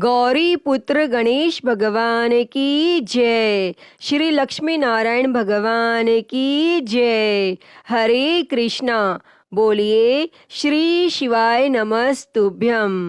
गौरी पुत्र गणेश भगवान की जय। श्री लक्ष्मी नारायण भगवान की जय। हरे कृष्णा। बोलिए श्री शिवाय नमस्तुभ्यम।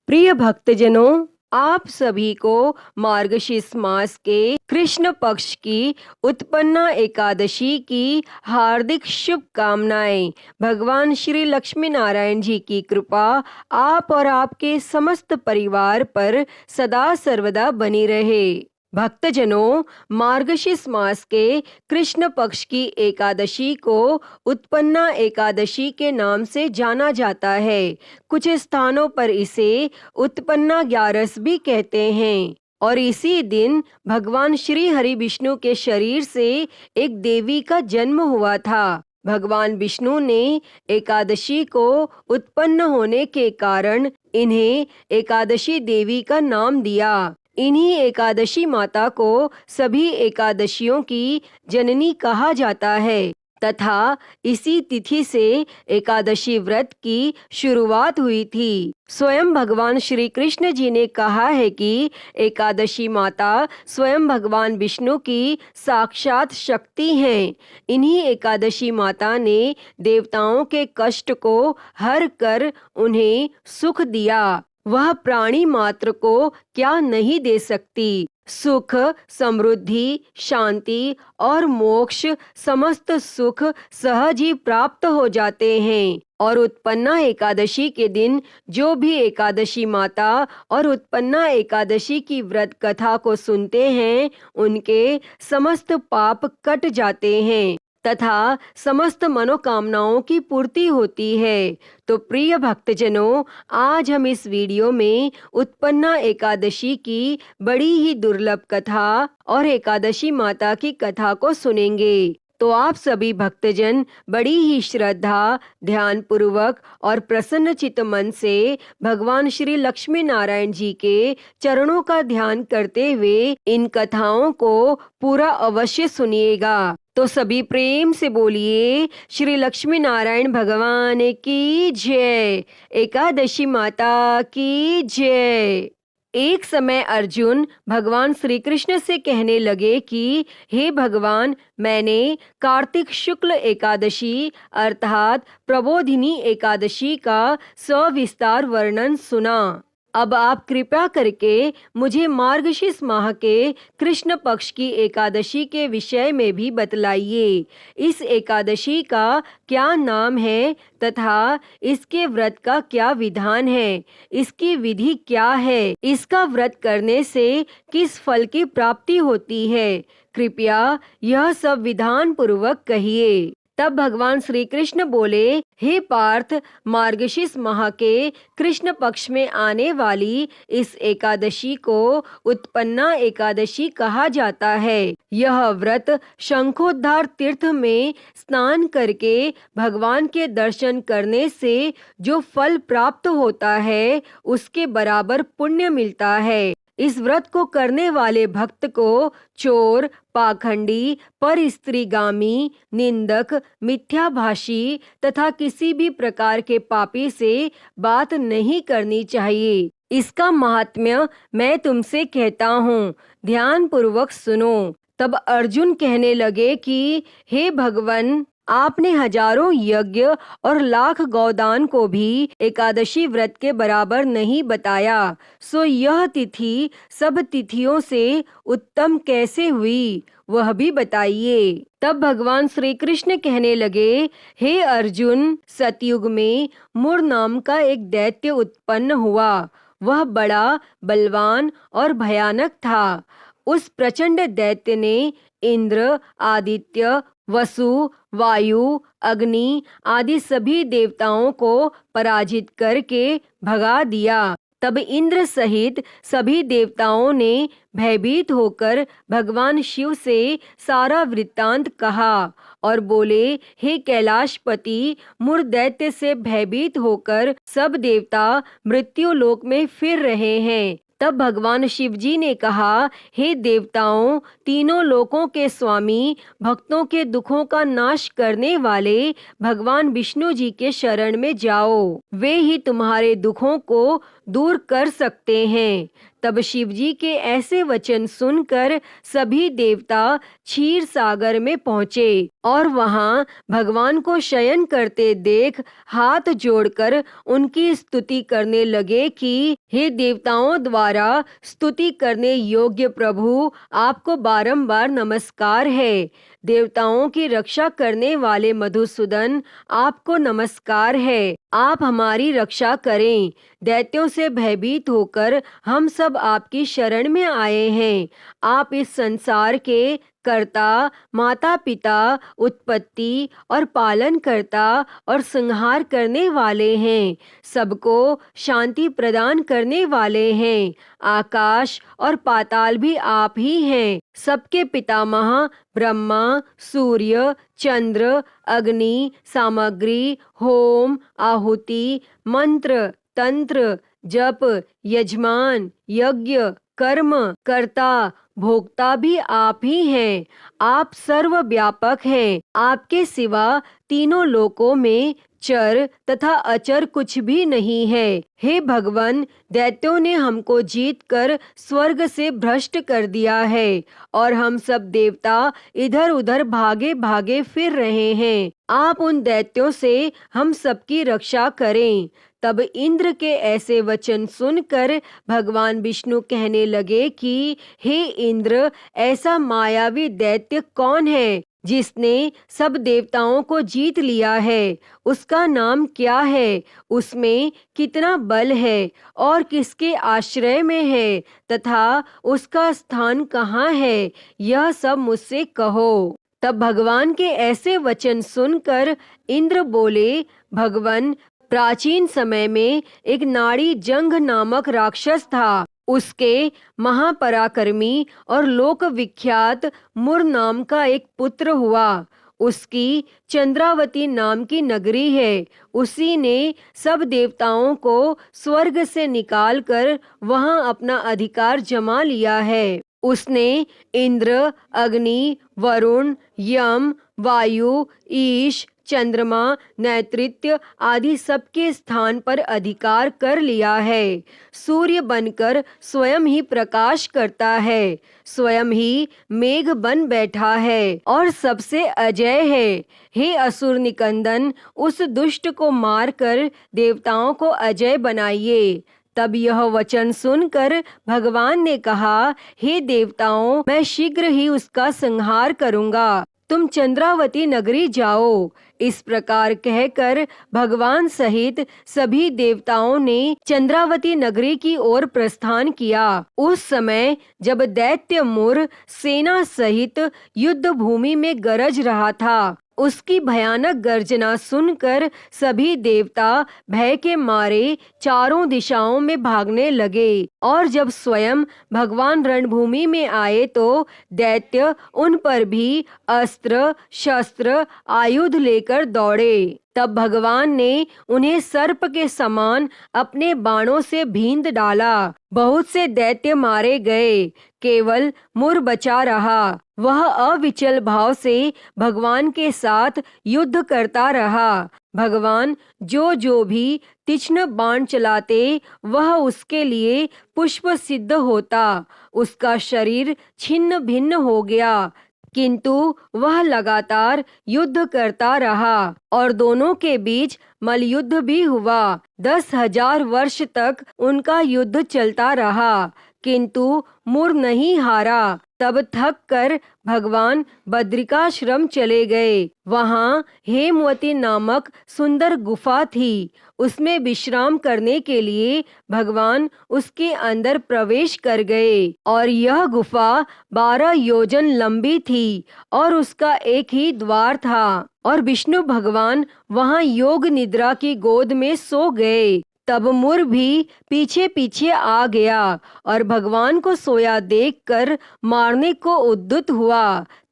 प्रिय भक्तजनों, आप सभी को मार्गशीर्ष मास के कृष्ण पक्ष की उत्पन्ना एकादशी की हार्दिक शुभकामनाएं। भगवान श्री लक्ष्मी नारायण जी की कृपा आप और आपके समस्त परिवार पर सदा सर्वदा बनी रहे। भक्तजनों, मार्गशीर्ष मास के कृष्ण पक्ष की एकादशी को उत्पन्ना एकादशी के नाम से जाना जाता है। कुछ स्थानों पर इसे उत्पन्ना ग्यारस भी कहते हैं। और इसी दिन भगवान श्री हरि विष्णु के शरीर से एक देवी का जन्म हुआ था। भगवान विष्णु ने एकादशी को उत्पन्न होने के कारण इन्हें एकादशी देवी का नाम दिया। इन्हीं एकादशी माता को सभी एकादशियों की जननी कहा जाता है तथा इसी तिथि से एकादशी व्रत की शुरुआत हुई थी। स्वयं भगवान श्री कृष्ण जी ने कहा है कि एकादशी माता स्वयं भगवान विष्णु की साक्षात शक्ति हैं। इन्हीं एकादशी माता ने देवताओं के कष्ट को हर कर उन्हें सुख दिया। वह प्राणी मात्र को क्या नहीं दे सकती। सुख, समृद्धि, शांति और मोक्ष समस्त सुख सहज ही प्राप्त हो जाते हैं। और उत्पन्ना एकादशी के दिन जो भी एकादशी माता और उत्पन्ना एकादशी की व्रत कथा को सुनते हैं, उनके समस्त पाप कट जाते हैं तथा समस्त मनोकामनाओं की पूर्ति होती है। तो प्रिय भक्तजनों, आज हम इस वीडियो में उत्पन्ना एकादशी की बड़ी ही दुर्लभ कथा और एकादशी माता की कथा को सुनेंगे। तो आप सभी भक्तजन बड़ी ही श्रद्धा, ध्यान पूर्वक और प्रसन्न चित्त मन से भगवान श्री लक्ष्मी नारायण जी के चरणों का ध्यान करते हुए इन कथाओं को पूरा अवश्य सुनिएगा। तो सभी प्रेम से बोलिए श्री लक्ष्मी नारायण भगवान की जय। एकादशी माता की जय। एक समय अर्जुन भगवान श्री कृष्ण से कहने लगे कि हे भगवान, मैंने कार्तिक शुक्ल एकादशी अर्थात प्रबोधिनी एकादशी का सविस्तार वर्णन सुना। अब आप कृपया करके मुझे मार्गशीर्ष माह के कृष्ण पक्ष की एकादशी के विषय में भी बतलाइए। इस एकादशी का क्या नाम है तथा इसके व्रत का क्या विधान है, इसकी विधि क्या है, इसका व्रत करने से किस फल की प्राप्ति होती है, कृपया यह सब विधान पूर्वक कहिए। तब भगवान श्री कृष्ण बोले, हे पार्थ, मार्गशीर्ष माह के कृष्ण पक्ष में आने वाली इस एकादशी को उत्पन्ना एकादशी कहा जाता है। यह व्रत शंखोद्धार तीर्थ में स्नान करके भगवान के दर्शन करने से जो फल प्राप्त होता है, उसके बराबर पुण्य मिलता है। इस व्रत को करने वाले भक्त को चोर, पाखंडी, परस्त्रीगामी, निंदक, मिथ्याभाषी तथा किसी भी प्रकार के पापी से बात नहीं करनी चाहिए। इसका महात्म्य मैं तुमसे कहता हूँ, ध्यान पूर्वक सुनो। तब अर्जुन कहने लगे कि हे भगवान, आपने हजारों यज्ञ और लाख गौदान को भी एकादशी व्रत के बराबर नहीं बताया, सो यह तिथि सब तिथियों से उत्तम कैसे हुई, वह भी बताइए। तब भगवान श्री कृष्ण कहने लगे, हे अर्जुन, सतयुग में मुर नाम का एक दैत्य उत्पन्न हुआ। वह बड़ा बलवान और भयानक था। उस प्रचंड दैत्य ने इंद्र, आदित्य, वसु, वायु, अग्नि आदि सभी देवताओं को पराजित करके भगा दिया। तब इंद्र सहित सभी देवताओं ने भयभीत होकर भगवान शिव से सारा वृत्तांत कहा और बोले, हे कैलाशपति, मुर दैत्य से भयभीत होकर सब देवता मृत्यु लोक में फिर रहे हैं। तब भगवान शिव जी ने कहा, हे देवताओं, तीनों लोकों के स्वामी, भक्तों के दुखों का नाश करने वाले भगवान विष्णु जी के शरण में जाओ। वे ही तुम्हारे दुखों को दूर कर सकते हैं। तब शिवजी के ऐसे वचन सुनकर सभी देवता क्षीर सागर में पहुँचे और वहाँ भगवान को शयन करते देख हाथ जोड़कर उनकी स्तुति करने लगे कि हे देवताओं द्वारा स्तुति करने योग्य प्रभु, आपको बारंबार नमस्कार है। देवताओं की रक्षा करने वाले मधुसूदन, आपको नमस्कार है। आप हमारी रक्षा करें। दैत्यों से भयभीत होकर हम सब आपकी शरण में आए हैं। आप इस संसार के कर्ता, माता पिता, उत्पत्ति और पालन करता और संहार करने वाले हैं। सबको शांति प्रदान करने वाले हैं। आकाश और पाताल भी आप ही हैं। सबके पितामह ब्रह्मा, सूर्य, चंद्र, अग्नि, सामग्री, होम, आहुति, मंत्र, तंत्र, जप, यजमान, यज्ञ, कर्म, कर्ता, भोक्ता भी आप ही हैं। आप सर्वव्यापक हैं। आपके सिवा तीनों लोकों में चर तथा अचर कुछ भी नहीं है। हे भगवान, दैत्यों ने हमको जीतकर स्वर्ग से भ्रष्ट कर दिया है और हम सब देवता इधर उधर भागे भागे फिर रहे हैं। आप उन दैत्यों से हम सबकी रक्षा करें। तब इंद्र के ऐसे वचन सुनकर भगवान विष्णु कहने लगे कि हे इंद्र, ऐसा मायावी दैत्य कौन है जिसने सब देवताओं को जीत लिया है? उसका नाम क्या है? उसमें कितना बल है और किसके आश्रय में है तथा उसका स्थान कहाँ है? यह सब मुझसे कहो। तब भगवान के ऐसे वचन सुनकर इंद्र बोले, भगवान, प्राचीन समय में एक नाड़ी जंघ नामक राक्षस था। उसके महापराक्रमी और लोक विख्यात मुर नाम का एक पुत्र हुआ। उसकी चंद्रावती नाम की नगरी है। उसी ने सब देवताओं को स्वर्ग से निकालकर वहां अपना अधिकार जमा लिया है। उसने इंद्र, अग्नि, वरुण, यम, वायु, ईश, चंद्रमा, नैतृत्य आदि सबके स्थान पर अधिकार कर लिया है। सूर्य बनकर स्वयं ही प्रकाश करता है, स्वयं ही मेघ बन बैठा है और सबसे अजय है। हे असुर निकंदन, उस दुष्ट को मारकर देवताओं को अजय बनाइए। तब यह वचन सुनकर भगवान ने कहा, हे देवताओं, मैं शीघ्र ही उसका संहार करूंगा। तुम चंद्रावती नगरी जाओ। इस प्रकार कहकर भगवान सहित सभी देवताओं ने चंद्रावती नगरी की ओर प्रस्थान किया। उस समय जब दैत्य मुर सेना सहित युद्ध भूमि में गरज रहा था, उसकी भयानक गर्जना सुनकर सभी देवता भय के मारे चारों दिशाओं में भागने लगे और जब स्वयं भगवान रणभूमि में आए तो दैत्य उन पर भी अस्त्र शस्त्र आयुध लेकर दौड़े। तब भगवान ने उन्हें सर्प के समान अपने बाणों से भींद डाला। बहुत से दैत्य मारे गए, केवल मुर बचा रहा। वह अविचल भाव से भगवान के साथ युद्ध करता रहा। भगवान जो भी तीक्ष्ण बाण चलाते वह उसके लिए पुष्प सिद्ध होता। उसका शरीर छिन्न भिन्न हो गया, किंतु वह लगातार युद्ध करता रहा और दोनों के बीच मल्लयुद्ध भी हुआ। 10,000 वर्ष तक उनका युद्ध चलता रहा, किंतु मुर नहीं हारा। तब थक कर भगवान बद्रिकाश्रम चले गए। वहाँ हेमवती नामक सुंदर गुफा थी। उसमें विश्राम करने के लिए भगवान उसके अंदर प्रवेश कर गए और यह गुफा 12 योजन लंबी थी और उसका एक ही द्वार था और विष्णु भगवान वहाँ योग निद्रा की गोद में सो गए। तब मुर भी पीछे पीछे आ गया और भगवान को सोया देखकर मारने को उद्युत हुआ।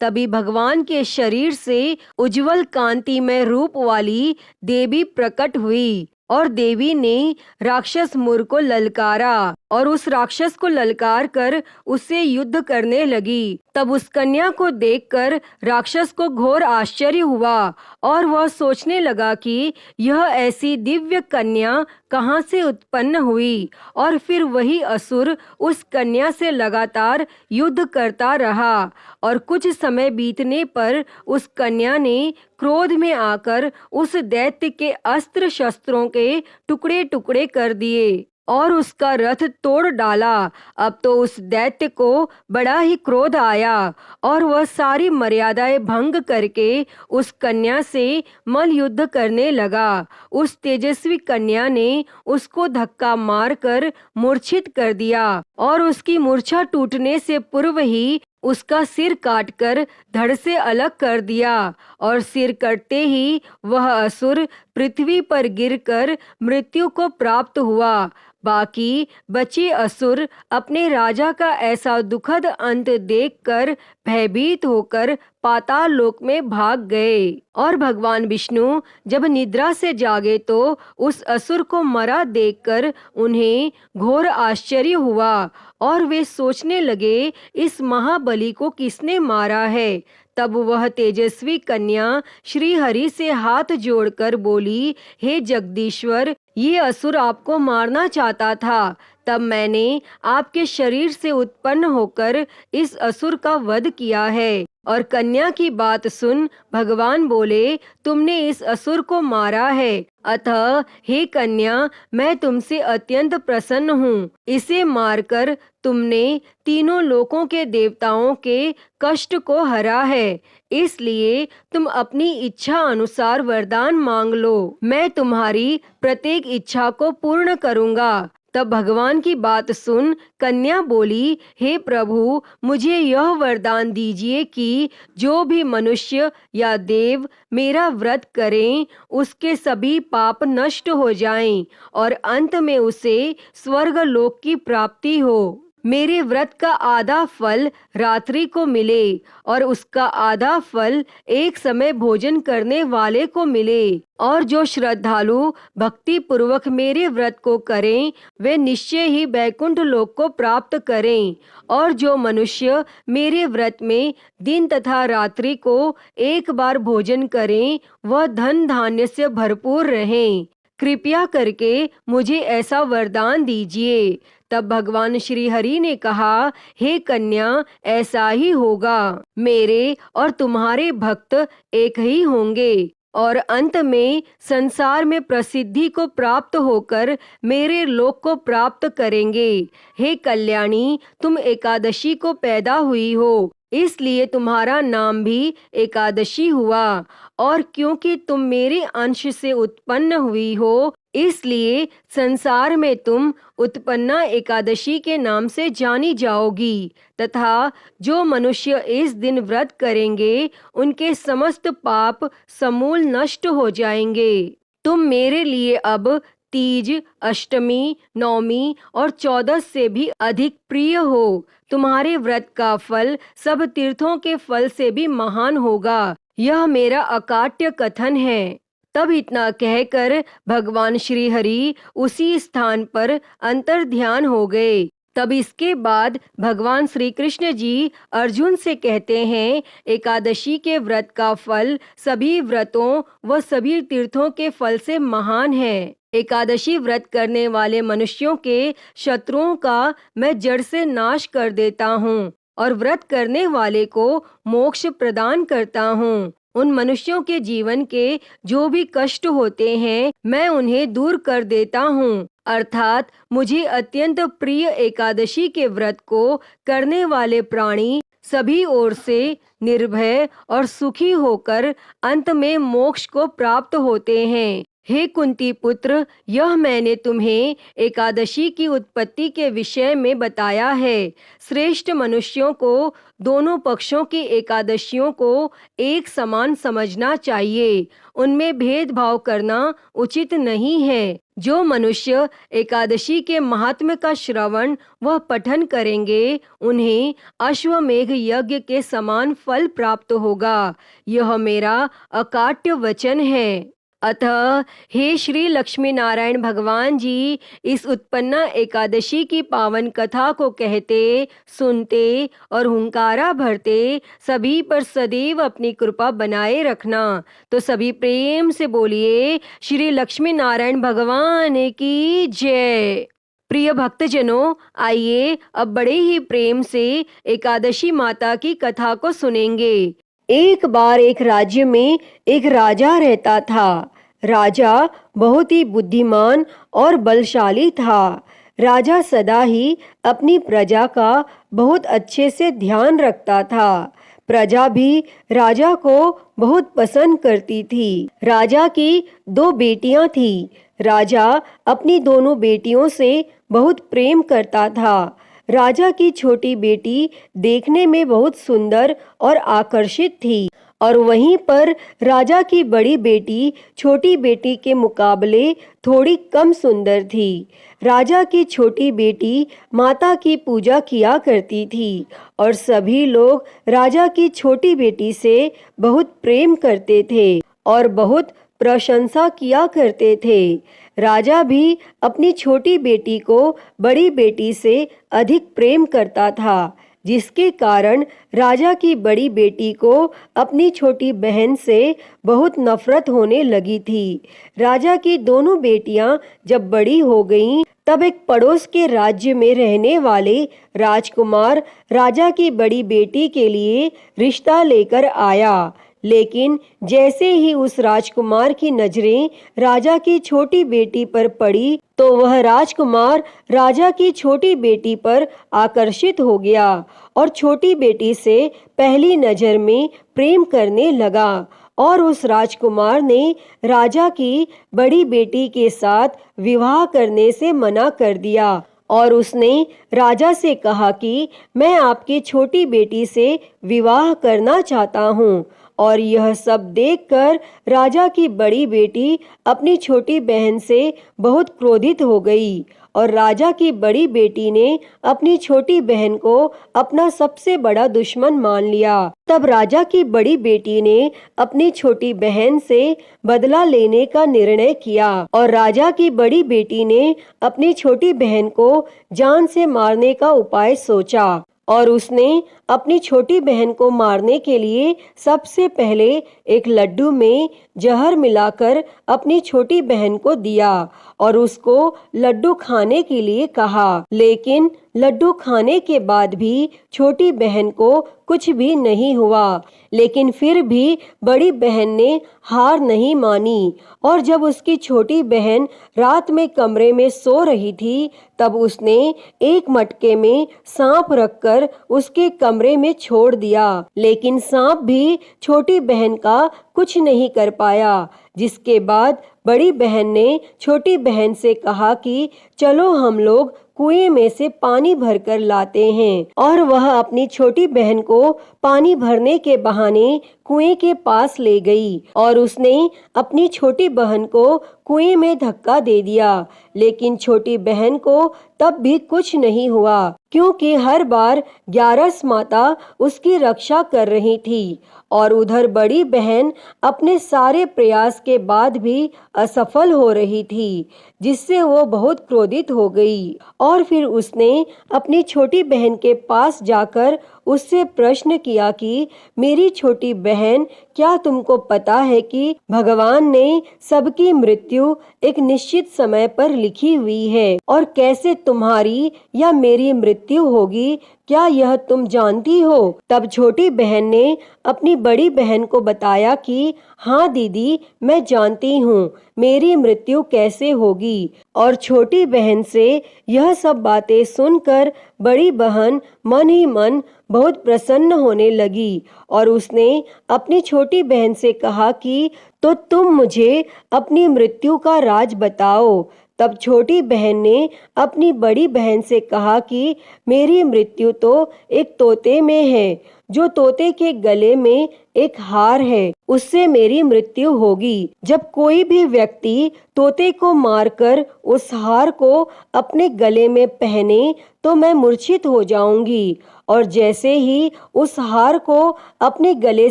तभी भगवान के शरीर से उज्जवल कांतिमय रूप वाली देवी प्रकट हुई और देवी ने राक्षस मुर को ललकारा और उस राक्षस को ललकार कर उससे युद्ध करने लगी। तब उस कन्या को देखकर राक्षस को घोर आश्चर्य हुआ और वह सोचने लगा कि यह ऐसी दिव्य कन्या कहाँ से उत्पन्न हुई। और फिर वही असुर उस कन्या से लगातार युद्ध करता रहा और कुछ समय बीतने पर उस कन्या ने क्रोध में आकर उस दैत्य के अस्त्र शस्त्रों के टुकड़े टुकड़े कर दिए और उसका रथ तोड़ डाला। अब तो उस दैत्य को बड़ा ही क्रोध आया और वह सारी मर्यादाएं भंग करके उस कन्या से मल युद्ध करने लगा। उस तेजस्वी कन्या ने उसको धक्का मारकर मूर्छित कर दिया और उसकी मूर्छा टूटने से पूर्व ही उसका सिर काटकर धड़ से अलग कर दिया और सिर कटते ही वह असुर पृथ्वी पर गिरकर मृत्यु को प्राप्त हुआ। बाकी बचे असुर अपने राजा का ऐसा दुखद अंत देखकर भयभीत होकर पाताल लोक में भाग गए। और भगवान विष्णु जब निद्रा से जागे तो उस असुर को मरा देखकर उन्हें घोर आश्चर्य हुआ और वे सोचने लगे, इस महाबली को किसने मारा है। तब वह तेजस्वी कन्या श्री हरि से हाथ जोड़कर बोली, हे जगदीश्वर, ये असुर आपको मारना चाहता था। तब मैंने आपके शरीर से उत्पन्न होकर इस असुर का वध किया है। और कन्या की बात सुन भगवान बोले, तुमने इस असुर को मारा है, अतः हे कन्या, मैं तुमसे अत्यंत प्रसन्न हूँ। इसे मारकर तुमने तीनों लोकों के देवताओं के कष्ट को हरा है, इसलिए तुम अपनी इच्छा अनुसार वरदान मांग लो। मैं तुम्हारी प्रत्येक इच्छा को पूर्ण करूँगा। तब भगवान की बात सुन कन्या बोली, हे प्रभु, मुझे यह वरदान दीजिए कि जो भी मनुष्य या देव मेरा व्रत करें उसके सभी पाप नष्ट हो जाएं और अंत में उसे स्वर्ग लोक की प्राप्ति हो। मेरे व्रत का आधा फल रात्रि को मिले और उसका आधा फल एक समय भोजन करने वाले को मिले। और जो श्रद्धालु भक्ति पूर्वक मेरे व्रत को करें वे निश्चय ही बैकुंठ लोक को प्राप्त करें। और जो मनुष्य मेरे व्रत में दिन तथा रात्रि को एक बार भोजन करें वह धन धान्य से भरपूर रहें। कृपया करके मुझे ऐसा वरदान दीजिए। तब भगवान श्री हरि ने कहा, हे कन्या, ऐसा ही होगा। मेरे और तुम्हारे भक्त एक ही होंगे और अंत में संसार में प्रसिद्धि को प्राप्त होकर मेरे लोक को प्राप्त करेंगे। हे कल्याणी, तुम एकादशी को पैदा हुई हो, इसलिए तुम्हारा नाम भी एकादशी हुआ। और क्योंकि तुम मेरे अंश से उत्पन्न हुई हो, इसलिए संसार में तुम उत्पन्ना एकादशी के नाम से जानी जाओगी। तथा जो मनुष्य इस दिन व्रत करेंगे उनके समस्त पाप समूल नष्ट हो जाएंगे। तुम मेरे लिए अब तीज, अष्टमी, नवमी और 14 से भी अधिक प्रिय हो। तुम्हारे व्रत का फल सब तीर्थों के फल से भी महान होगा। यह मेरा अकाट्य कथन है। तब इतना कहकर भगवान श्री हरि उसी स्थान पर अंतर ध्यान हो गए। तब इसके बाद भगवान श्री कृष्ण जी अर्जुन से कहते हैं, एकादशी के व्रत का फल सभी व्रतों व सभी तीर्थों के फल से महान है। एकादशी व्रत करने वाले मनुष्यों के शत्रुओं का मैं जड़ से नाश कर देता हूँ और व्रत करने वाले को मोक्ष प्रदान करता हूँ। उन मनुष्यों के जीवन के जो भी कष्ट होते हैं मैं उन्हें दूर कर देता हूँ। अर्थात मुझे अत्यंत प्रिय एकादशी के व्रत को करने वाले प्राणी सभी ओर से निर्भय और सुखी होकर अंत में मोक्ष को प्राप्त होते हैं। हे कुंती पुत्र, यह मैंने तुम्हें एकादशी की उत्पत्ति के विषय में बताया है। श्रेष्ठ मनुष्यों को दोनों पक्षों की एकादशियों को एक समान समझना चाहिए, उनमें भेदभाव करना उचित नहीं है। जो मनुष्य एकादशी के महात्म्य का श्रवण व पठन करेंगे उन्हें अश्वमेघ यज्ञ के समान फल प्राप्त होगा। यह मेरा अकाट्य वचन है। अतः हे श्री लक्ष्मी नारायण भगवान जी, इस उत्पन्ना एकादशी की पावन कथा को कहते, सुनते और हुंकारा भरते सभी पर सदैव अपनी कृपा बनाए रखना। तो सभी प्रेम से बोलिए श्री लक्ष्मी नारायण भगवान की जय। प्रिय भक्तजनों, आइए अब बड़े ही प्रेम से एकादशी माता की कथा को सुनेंगे। एक बार एक राज्य में एक राजा रहता था। राजा बहुत ही बुद्धिमान और बलशाली था। राजा सदा ही अपनी प्रजा का बहुत अच्छे से ध्यान रखता था। प्रजा भी राजा को बहुत पसंद करती थी। राजा की 2 बेटियां थी। राजा अपनी दोनों बेटियों से बहुत प्रेम करता था। राजा की छोटी बेटी देखने में बहुत सुंदर और आकर्षित थी और वहीं पर राजा की बड़ी बेटी छोटी बेटी के मुकाबले थोड़ी कम सुंदर थी। राजा की छोटी बेटी माता की पूजा किया करती थी और सभी लोग राजा की छोटी बेटी से बहुत प्रेम करते थे और बहुत प्रशंसा किया करते थे। राजा भी अपनी छोटी बेटी को बड़ी बेटी से अधिक प्रेम करता था, जिसके कारण राजा की बड़ी बेटी को अपनी छोटी बहन से बहुत नफरत होने लगी थी। राजा की दोनों बेटियां जब बड़ी हो गईं, तब एक पड़ोस के राज्य में रहने वाले राजकुमार राजा की बड़ी बेटी के लिए रिश्ता लेकर आया। लेकिन जैसे ही उस राजकुमार की नजरें राजा की छोटी बेटी पर पड़ी, तो वह राजकुमार राजा की छोटी बेटी पर आकर्षित हो गया और छोटी बेटी से पहली नजर में प्रेम करने लगा। और उस राजकुमार ने राजा की बड़ी बेटी के साथ विवाह करने से मना कर दिया और उसने राजा से कहा कि मैं आपकी छोटी बेटी से विवाह करना चाहता हूँ। और यह सब देखकर राजा की बड़ी बेटी अपनी छोटी बहन से बहुत क्रोधित हो गई और राजा की बड़ी बेटी ने अपनी छोटी बहन को अपना सबसे बड़ा दुश्मन मान लिया। तब राजा की बड़ी बेटी ने अपनी छोटी बहन से बदला लेने का निर्णय किया और राजा की बड़ी बेटी ने अपनी छोटी बहन को जान से मारने का उपाय सोचा और उसने अपनी छोटी बहन को मारने के लिए सबसे पहले एक लड्डू में जहर मिलाकर अपनी छोटी बहन को दिया और उसको लड्डू खाने के लिए कहा। लेकिन लड्डू खाने के बाद भी छोटी बहन को कुछ भी नहीं हुआ। लेकिन फिर भी बड़ी बहन ने हार नहीं मानी और जब उसकी छोटी बहन रात में कमरे में सो रही थी, तब उसने एक मटके में सांप रखकर उसके कमरे में छोड़ दिया। लेकिन सांप भी छोटी बहन का कुछ नहीं कर पाया। जिसके बाद बड़ी बहन ने छोटी बहन से कहा कि चलो हम लोग कुएं में से पानी भरकर लाते हैं। और वह अपनी छोटी बहन को पानी भरने के बहाने कुएं के पास ले गई और उसने अपनी छोटी बहन को कुएं में धक्का दे दिया। लेकिन छोटी बहन को तब भी कुछ नहीं हुआ, क्योंकि हर बार ग्यारस माता उसकी रक्षा कर रही थी और उधर बड़ी बहन अपने सारे प्रयास के बाद भी असफल हो रही थी, जिससे वो बहुत क्रोधित हो गई। और फिर उसने अपनी छोटी बहन के पास जाकर उससे प्रश्न किया कि मेरी छोटी बहन, क्या तुमको पता है कि भगवान ने सबकी मृत्यु एक निश्चित समय पर लिखी हुई है और कैसे तुम्हारी या मेरी मृत्यु होगी, क्या यह तुम जानती हो? तब छोटी बहन ने अपनी बड़ी बहन को बताया कि हाँ दीदी, मैं जानती हूँ मेरी मृत्यु कैसे होगी। और छोटी बहन से यह सब बातें सुनकर बड़ी बहन मन ही मन बहुत प्रसन्न होने लगी और उसने अपनी छोटी बहन से कहा कि तो तुम मुझे अपनी मृत्यु का राज बताओ। तब छोटी बहन ने अपनी बड़ी बहन से कहा कि मेरी मृत्यु तो एक तोते में है, जो तोते के गले में एक हार है, उससे मेरी मृत्यु होगी। जब कोई भी व्यक्ति तोते को मारकर उस हार को अपने गले में पहने तो मैं मूर्छित हो जाऊंगी, और जैसे ही उस हार को अपने गले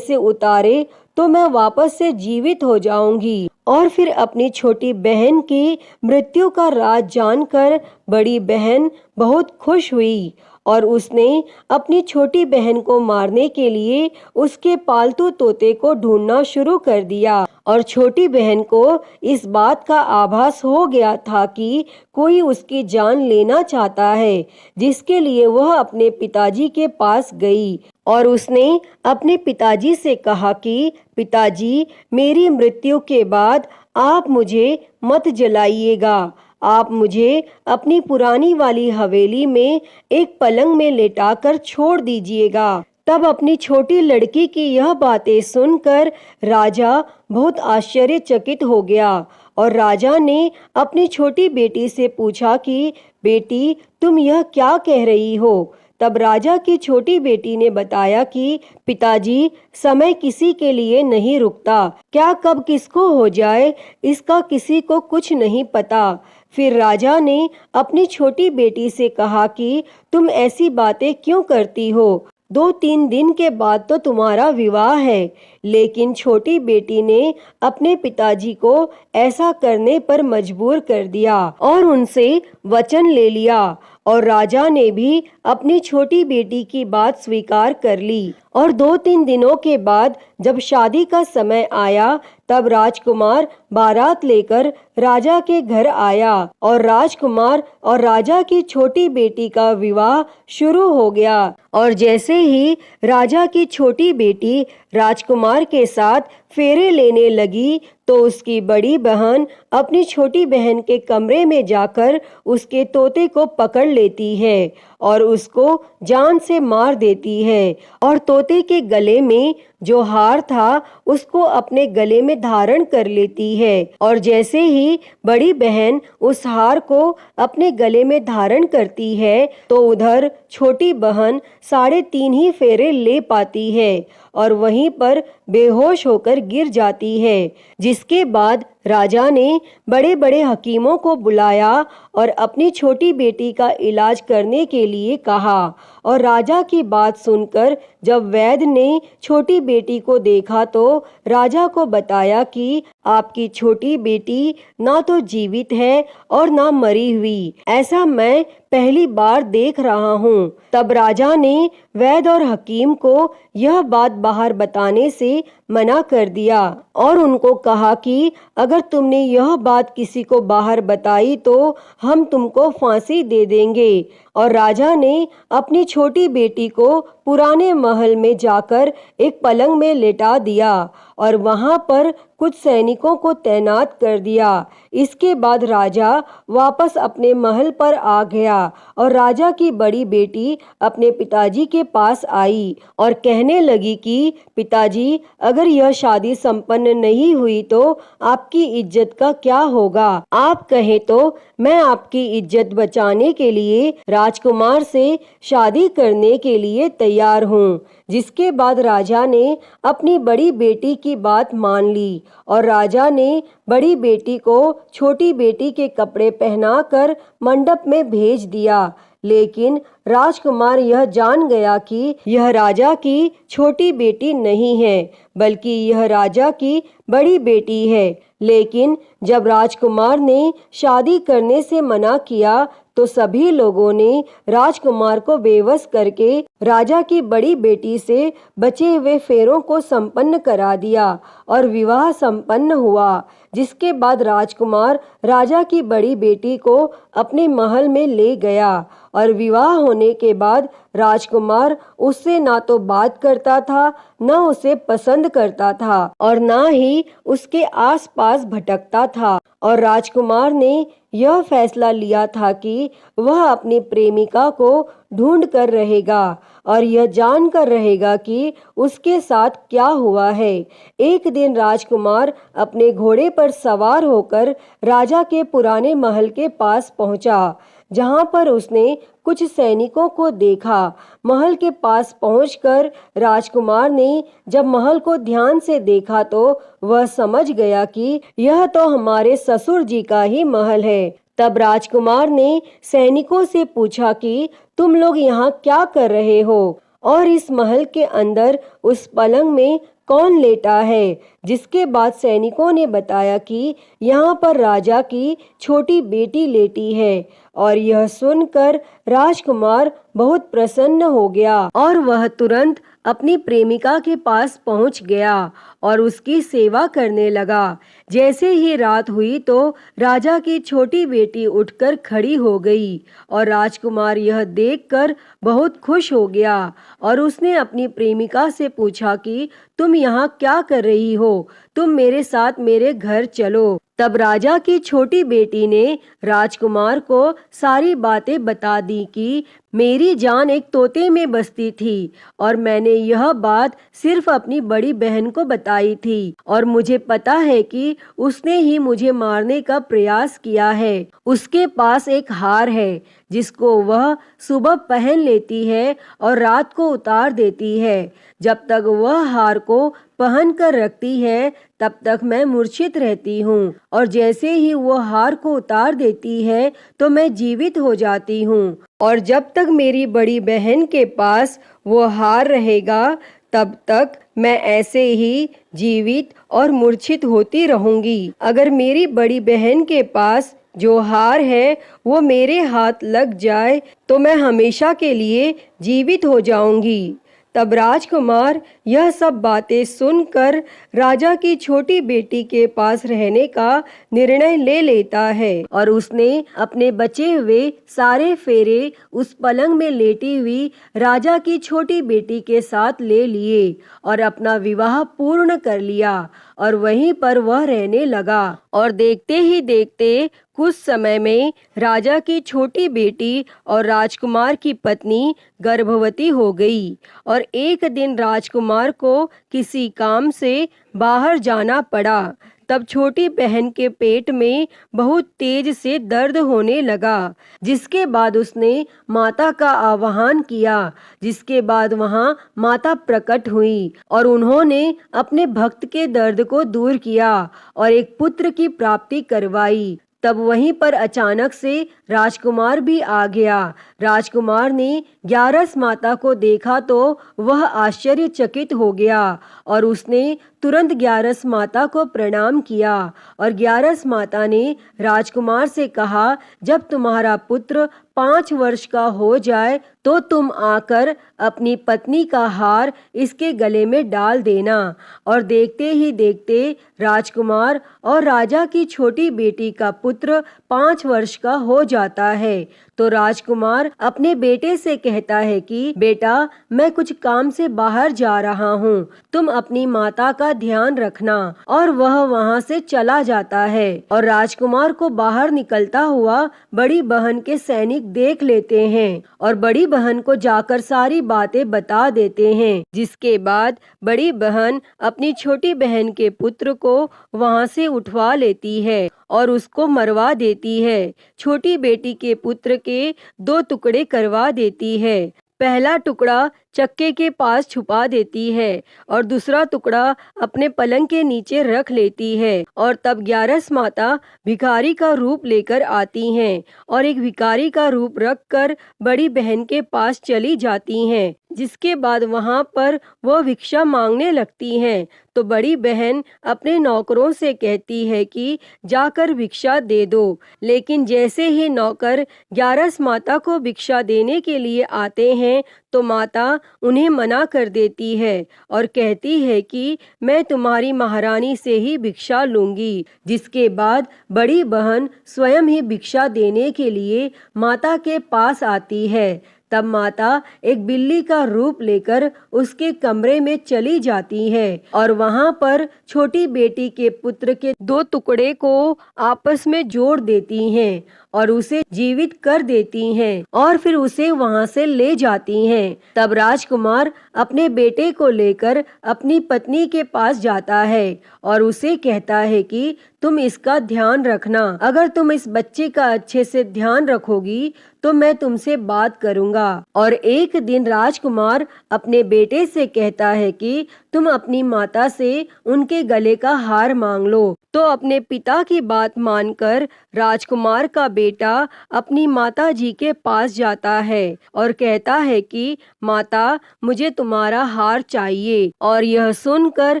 से उतारे तो मैं वापस से जीवित हो जाऊंगी। और फिर अपनी छोटी बहन की मृत्यु का राज जानकर बड़ी बहन बहुत खुश हुई और उसने अपनी छोटी बहन को मारने के लिए उसके पालतू तोते को ढूंढना शुरू कर दिया। और छोटी बहन को इस बात का आभास हो गया था कि कोई उसकी जान लेना चाहता है, जिसके लिए वह अपने पिताजी के पास गई और उसने अपने पिताजी से कहा कि पिताजी, मेरी मृत्यु के बाद आप मुझे मत जलाइएगा, आप मुझे अपनी पुरानी वाली हवेली में एक पलंग में लेटाकर छोड़ दीजिएगा। तब अपनी छोटी लड़की की यह बातें सुनकर राजा बहुत आश्चर्यचकित हो गया और राजा ने अपनी छोटी बेटी से पूछा कि बेटी, तुम यह क्या कह रही हो? तब राजा की छोटी बेटी ने बताया कि पिताजी, समय किसी के लिए नहीं रुकता, क्या कब किसको हो जाए इसका किसी को कुछ नहीं पता। फिर राजा ने अपनी छोटी बेटी से कहा कि तुम ऐसी बातें क्यों करती हो? 2-3 दिन के बाद तो तुम्हारा विवाह है। लेकिन छोटी बेटी ने अपने पिताजी को ऐसा करने पर मजबूर कर दिया और उनसे वचन ले लिया और राजा ने भी अपनी छोटी बेटी की बात स्वीकार कर ली। और 2-3 दिनों के बाद जब शादी का समय आया तब राजकुमार बारात लेकर राजा के घर आया और राजकुमार और राजा की छोटी बेटी का विवाह शुरू हो गया। और जैसे ही राजा की छोटी बेटी राजकुमार के साथ फेरे लेने लगी तो उसकी बड़ी बहन अपनी छोटी बहन के कमरे में जाकर उसके तोते को पकड़ लेती है और उसको जान से मार देती है और तोते के गले में जो हार था उसको अपने गले में धारण कर लेती है। और जैसे ही बड़ी बहन उस हार को अपने गले में धारण करती है तो उधर छोटी बहन 3.5 ही फेरे ले पाती है और वहीं पर बेहोश होकर गिर जाती है। जिसके बाद राजा ने बड़े बड़े हकीमों को बुलाया और अपनी छोटी बेटी का इलाज करने के लिए कहा। और राजा की बात सुनकर जब वैद्य ने छोटी बेटी को देखा तो राजा को बताया कि आपकी छोटी बेटी ना तो जीवित है और ना मरी हुई, ऐसा मैं पहली बार देख रहा हूँ। तब राजा ने वैद्य और हकीम को यह बात बाहर बताने से मना कर दिया और उनको कहा कि अगर तुमने यह बात किसी को बाहर बताई तो हम तुमको फांसी दे देंगे। और राजा ने अपनी छोटी बेटी को पुराने महल में जाकर एक पलंग में लेटा दिया और वहां पर कुछ सैनिकों को तैनात कर दिया। इसके बाद राजा वापस अपने महल पर आ गया और राजा की बड़ी बेटी अपने पिताजी के पास आई और कहने लगी कि पिताजी, अगर यह शादी संपन्न नहीं हुई तो आपकी इज्जत का क्या होगा? आप कहें तो मैं आपकी इज्जत बचाने के लिए राजकुमार से शादी करने के लिए तैयार हूँ। जिसके बाद राजा ने अपनी बड़ी बेटी की बात मान ली और राजा ने बड़ी बेटी को छोटी बेटी के कपड़े पहनाकर मंडप में भेज दिया। लेकिन राजकुमार यह जान गया कि यह राजा की छोटी बेटी नहीं है बल्कि यह राजा की बड़ी बेटी है। लेकिन जब राजकुमार ने शादी करने से मना किया तो सभी लोगों ने राजकुमार को बेवश करके राजा की बड़ी बेटी से बचे हुए फेरों को संपन्न करा दिया और विवाह संपन्न हुआ। जिसके बाद राजकुमार राजा की बड़ी बेटी को अपने महल में ले गया और विवाह होने के बाद राजकुमार उससे ना तो बात करता था, न उसे पसंद करता था और ना ही उसके आसपास भटकता था। और राजकुमार ने यह फैसला लिया था कि वह अपनी प्रेमिका को ढूंढ कर रहेगा और यह जान कर रहेगा कि उसके साथ क्या हुआ है। एक दिन राजकुमार अपने घोड़े पर सवार होकर राजा के पुराने महल के पास पहुंचा, जहां पर उसने कुछ सैनिकों को देखा। महल के पास पहुंचकर राजकुमार ने जब महल को ध्यान से देखा तो वह समझ गया कि यह तो हमारे ससुर जी का ही महल है। तब राजकुमार ने सैनिकों से पूछा कि तुम लोग यहाँ क्या कर रहे हो और इस महल के अंदर उस पलंग में कौन लेटा है। जिसके बाद सैनिकों ने बताया कि यहाँ पर राजा की छोटी बेटी लेटी है। और यह सुनकर राजकुमार बहुत प्रसन्न हो गया और वह तुरंत अपनी प्रेमिका के पास पहुंच गया और उसकी सेवा करने लगा। जैसे ही रात हुई तो राजा की छोटी बेटी उठकर खड़ी हो गई और राजकुमार यह देखकर बहुत खुश हो गया और उसने अपनी प्रेमिका से पूछा कि तुम यहाँ क्या कर रही हो, तुम मेरे साथ मेरे घर चलो। तब राजा की छोटी बेटी ने राजकुमार को सारी बातें बता दी कि मेरी जान एक तोते में बसती थी और मैंने यह बात सिर्फ अपनी बड़ी बहन को बताई थी और मुझे पता है कि उसने ही मुझे मारने का प्रयास किया है। उसके पास एक हार है जिसको वह सुबह पहन लेती है और रात को उतार देती है। जब तक वह हार को पहन कर रखती है तब तक मैं मूर्छित रहती हूँ और जैसे ही वो हार को उतार देती है तो मैं जीवित हो जाती हूँ और जब तक मेरी बड़ी बहन के पास वो हार रहेगा तब तक मैं ऐसे ही जीवित और मूर्छित होती रहूंगी। अगर मेरी बड़ी बहन के पास जो हार है वो मेरे हाथ लग जाए तो मैं हमेशा के लिए जीवित हो जाऊंगी। तब राजकुमार यह सब बातें सुनकर राजा की छोटी बेटी के पास रहने का निर्णय ले लेता है और उसने अपने बचे हुए सारे फेरे उस पलंग में लेटी हुई राजा की छोटी बेटी के साथ ले लिए और अपना विवाह पूर्ण कर लिया और वहीं पर वह रहने लगा। और देखते ही देखते कुछ समय में राजा की छोटी बेटी और राजकुमार की पत्नी गर्भवती हो गई और एक दिन राजकुमार को किसी काम से बाहर जाना पड़ा। तब छोटी बहन के पेट में बहुत तेज से दर्द होने लगा, जिसके बाद उसने माता का आह्वान किया, जिसके बाद वहां माता प्रकट हुई और उन्होंने अपने भक्त के दर्द को दूर किया और एक पुत्र की प्राप्ति करवाई। तब वहीं पर अचानक से राजकुमार भी आ गया। राजकुमार ने ग्यारस माता को देखा तो वह आश्चर्यचकित हो गया और उसने तुरंत ग्यारस माता को प्रणाम किया और ग्यारस माता ने राजकुमार से कहा, जब तुम्हारा पुत्र 5 वर्ष का हो जाए तो तुम आकर अपनी पत्नी का हार इसके गले में डाल देना। और देखते ही देखते राजकुमार और राजा की छोटी बेटी का पुत्र 5 वर्ष का हो जाता है। तो राजकुमार अपने बेटे से कहता है कि बेटा, मैं कुछ काम से बाहर जा रहा हूँ, तुम अपनी माता का ध्यान रखना। और वह वहाँ से चला जाता है और राजकुमार को बाहर निकलता हुआ बड़ी बहन के सैनिक देख लेते हैं और बड़ी बहन को जाकर सारी बातें बता देते हैं। जिसके बाद बड़ी बहन अपनी छोटी बहन के पुत्र को वहाँ से उठवा लेती है और उसको मरवा देती है। छोटी बेटी के पुत्र के 2 टुकड़े करवा देती है। पहला टुकड़ा चक्के के पास छुपा देती है और दूसरा टुकड़ा अपने पलंग के नीचे रख लेती है। और तब ग्यारस माता भिखारी का रूप लेकर आती हैं और एक भिखारी का रूप रखकर बड़ी बहन के पास चली जाती हैं। जिसके बाद वहां पर वह भिक्षा मांगने लगती हैं। तो बड़ी बहन अपने नौकरों से कहती है कि जाकर भिक्षा दे दो, लेकिन जैसे ही नौकर ग्यारस माता को भिक्षा देने के लिए आते हैं तो माता उन्हें मना कर देती है और कहती है कि मैं तुम्हारी महारानी से ही भिक्षा लूंगी। जिसके बाद बड़ी बहन स्वयं ही भिक्षा देने के लिए माता के पास आती है। तब माता एक बिल्ली का रूप लेकर उसके कमरे में चली जाती है और वहां पर छोटी बेटी के पुत्र के 2 टुकड़े को आपस में जोड़ देती हैं और उसे जीवित कर देती हैं और फिर उसे वहां से ले जाती हैं। तब राजकुमार अपने बेटे को लेकर अपनी पत्नी के पास जाता है और उसे कहता है कि तुम इसका ध्यान रखना। अगर तुम इस बच्चे का अच्छे से ध्यान रखोगी तो मैं तुमसे बात करूंगा। और एक दिन राजकुमार अपने बेटे से कहता है कि तुम अपनी माता से उनके गले का हार मांग लो। तो अपने पिता की बात मानकर राजकुमार का बेटा अपनी माता जी के पास जाता है और कहता है कि माता, मुझे तुम्हारा हार चाहिए। और यह सुनकर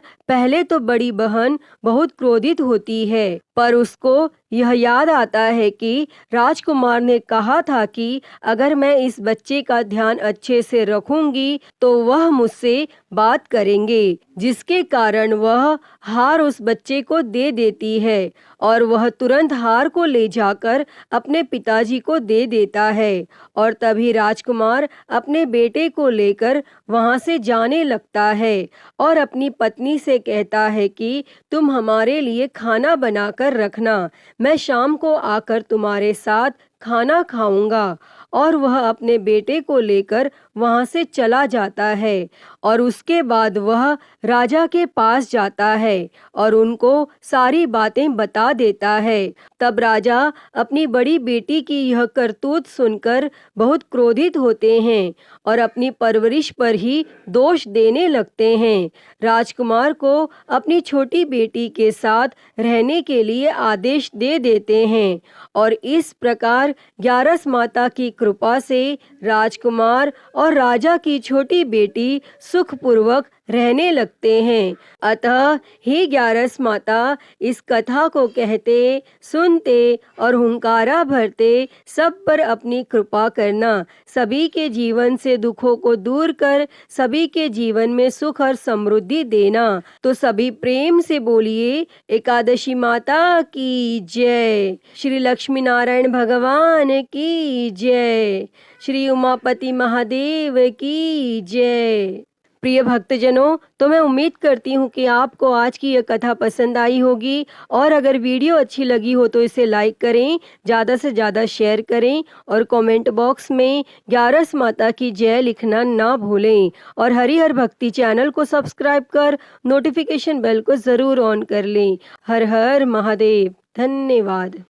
पहले तो बड़ी बहन बहुत क्रोधित होती है, पर उसको यह याद आता है कि राजकुमार ने कहा था कि अगर मैं इस बच्चे का ध्यान अच्छे से रखूंगी तो वह मुझसे बात करेंगे, जिसके कारण वह हार उस बच्चे को दे देती है। और वह तुरंत हार को ले जाकर अपने पिताजी को दे देता है। और तभी राजकुमार अपने बेटे को लेकर वहां से जाने लगता है और अपनी पत्नी से कहता है कि तुम हमारे लिए खाना बनाकर रखना, मैं शाम को आकर तुम्हारे साथ खाना खाऊंगा। और वह अपने बेटे को लेकर वहां से चला जाता है और उसके बाद वह राजा के पास जाता है और उनको सारी बातें बता देता है। तब राजा अपनी बड़ी बेटी की यह करतूत सुनकर बहुत क्रोधित होते हैं और अपनी परवरिश पर ही दोष देने लगते हैं। राजकुमार को अपनी छोटी बेटी के साथ रहने के लिए आदेश दे देते हैं और इस प्रकार ग्यारस माता की कृपा से राजकुमार और राजा की छोटी बेटी सुखपूर्वक रहने लगते हैं। अतः हे ग्यारस माता, इस कथा को कहते, सुनते और हुंकारा भरते सब पर अपनी कृपा करना। सभी के जीवन से दुखों को दूर कर सभी के जीवन में सुख और समृद्धि देना। तो सभी प्रेम से बोलिए एकादशी माता की जय, श्री लक्ष्मी नारायण भगवान की जय, श्री उमापति महादेव की जय। प्रिय भक्तजनों, तो मैं उम्मीद करती हूँ कि आपको आज की यह कथा पसंद आई होगी और अगर वीडियो अच्छी लगी हो तो इसे लाइक करें, ज़्यादा से ज़्यादा शेयर करें और कमेंट बॉक्स में ग्यारस माता की जय लिखना ना भूलें। और हरिहर भक्ति चैनल को सब्सक्राइब कर नोटिफिकेशन बेल को ज़रूर ऑन कर लें। हर हर महादेव। धन्यवाद।